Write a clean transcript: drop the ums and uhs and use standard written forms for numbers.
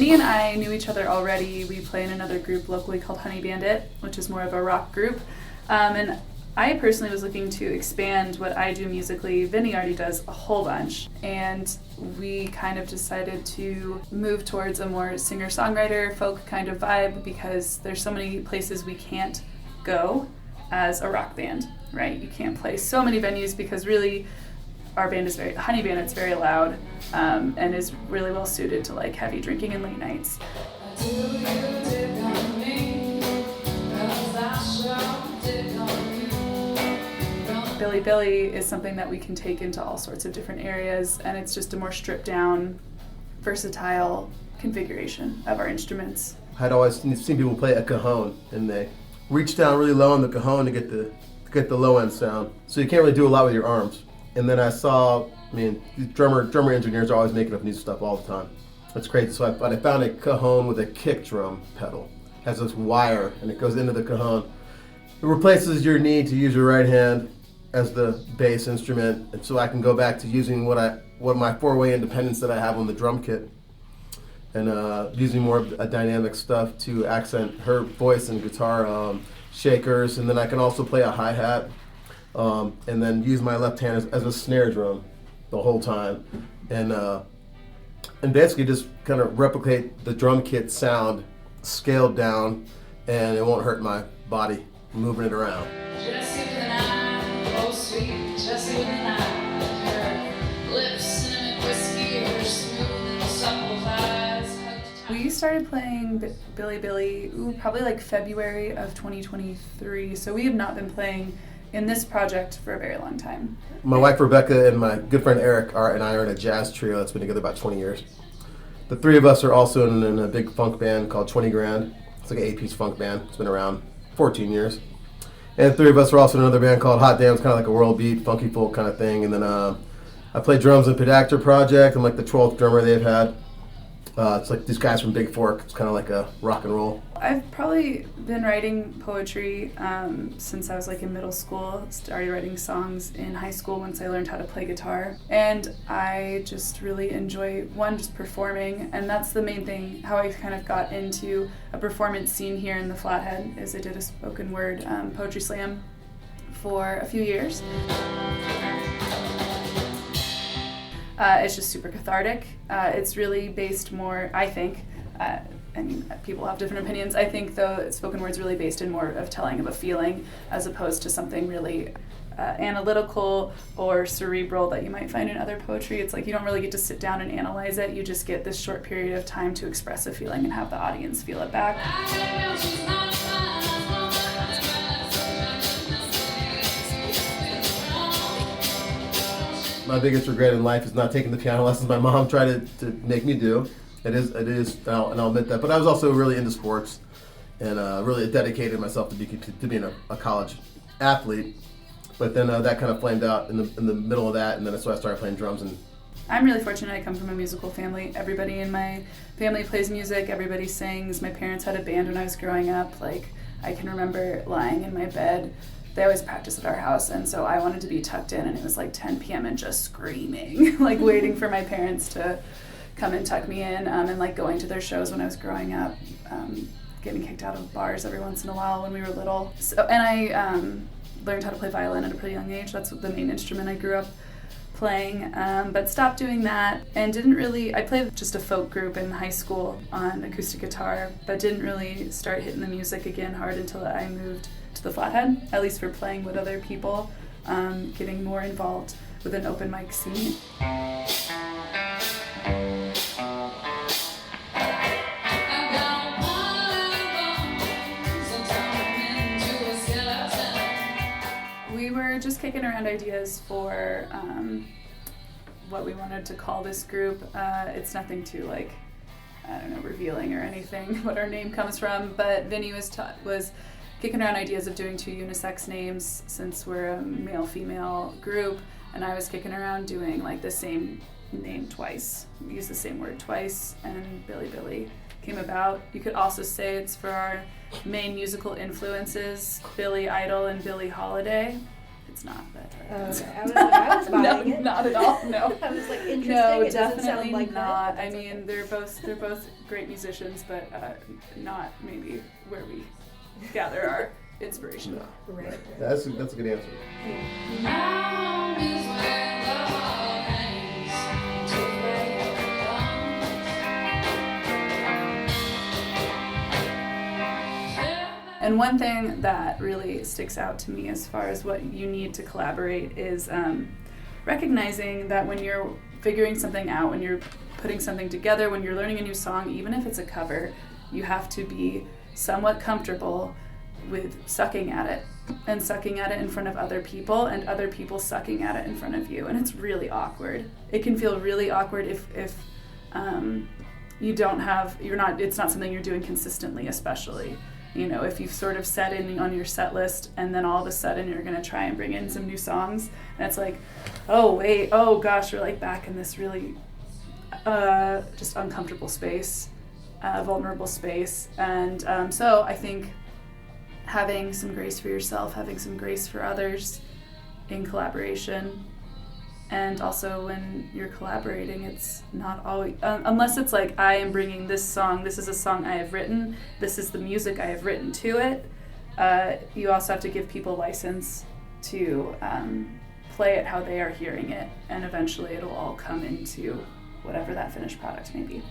Vinnie and I knew each other already. We play in another group locally called Honey Bandit, which is more of a rock group. And I personally was looking to expand what I do musically. Vinnie already does a whole bunch. And we kind of decided to move towards a more singer-songwriter, folk kind of vibe, because there's so many places we can't go as a rock band, right? You can't play so many venues because really our band is Honey Bandit's very loud, and is really well suited to like heavy drinking and late nights. Billie is something that we can take into all sorts of different areas, and it's just a more stripped down, versatile configuration of our instruments. I'd always seen people play a cajon, and they reach down really low on the cajon to get the low end sound. So you can't really do a lot with your arms. And then I saw, drummer engineers are always making up new stuff all the time. It's crazy. So I found a cajon with a kick drum pedal. It has this wire, and it goes into the cajon. It replaces your need to use your right hand as the bass instrument, and so I can go back to using what my four-way independence that I have on the drum kit, and using more of a dynamic stuff to accent her voice and guitar shakers, and then I can also play a hi-hat, and then use my left hand as a snare drum the whole time, and basically just kind of replicate the drum kit sound scaled down, and it won't hurt my body moving it around. We started playing Billie probably like February of 2023, so we have not been playing in this project for a very long time. My wife Rebecca and my good friend Eric and I are in a jazz trio that's been together about 20 years. The three of us are also in a big funk band called 20 Grand. It's like an 8-piece funk band. It's been around 14 years. And the three of us are also in another band called Hot Damn. It's kind of like a world beat, funky folk kind of thing. And then I play drums in Pedactor Project. I'm like the 12th drummer they've had. It's like these guys from Big Fork. It's kind of like a rock and roll. I've probably been writing poetry since I was like in middle school. Started writing songs in high school once I learned how to play guitar. And I just really enjoy, just performing. And that's the main thing, how I kind of got into a performance scene here in the Flathead, is I did a spoken word poetry slam for a few years. It's just super cathartic. It's really based more, I think, people have different opinions. I think, though, spoken word's really based in more of telling of a feeling as opposed to something really analytical or cerebral that you might find in other poetry. It's like you don't really get to sit down and analyze it. You just get this short period of time to express a feeling and have the audience feel it back. My biggest regret in life is not taking the piano lessons my mom tried to make me do. It is, and I'll admit that. But I was also really into sports, and really dedicated myself to being a college athlete. But then that kind of flamed out in the middle of that, and then that's why I started playing drums. And I'm really fortunate. I come from a musical family. Everybody in my family plays music. Everybody sings. My parents had a band when I was growing up. Like, I can remember lying in my bed. They always practice at our house, and so I wanted to be tucked in, and it was like 10 p.m. and just screaming, like waiting for my parents to come and tuck me in, and like going to their shows when I was growing up, getting kicked out of bars every once in a while when we were little. So, and I learned how to play violin at a pretty young age. That's the main instrument I grew up playing, but stopped doing that and I played just a folk group in high school on acoustic guitar, but didn't really start hitting the music again hard until I moved to the Flathead, at least for playing with other people, getting more involved with an open mic scene. We were just kicking around ideas for what we wanted to call this group. It's nothing too revealing or anything what our name comes from, but Vinnie was kicking around ideas of doing 2 unisex names since we're a male-female group, and I was kicking around doing like the same name twice, use the same word twice, and Billie came about. You could also say it's for our main musical influences, Billy Idol and Billie Holiday. it's not. But okay. I was buying no, it. not at all. No. I was like, interesting. No, it doesn't definitely sound like not. that. I mean, they're both great musicians, but not maybe where we gather our inspiration. No. Right. That's a good answer. And one thing that really sticks out to me as far as what you need to collaborate is recognizing that when you're figuring something out, when you're putting something together, when you're learning a new song, even if it's a cover, you have to be somewhat comfortable with sucking at it in front of other people and other people sucking at it in front of you. And it's really awkward. It can feel really awkward if it's not something you're doing consistently, especially. You know, if you've sort of set in on your set list and then all of a sudden you're going to try and bring in some new songs, and it's like, oh, wait, oh, gosh, we're like back in this really just uncomfortable space, vulnerable space. And so I think having some grace for yourself, having some grace for others in collaboration, and also when you're collaborating, it's not always, unless it's like, I am bringing this song, this is a song I have written, this is the music I have written to it, you also have to give people license to play it how they are hearing it, and eventually it'll all come into whatever that finished product may be.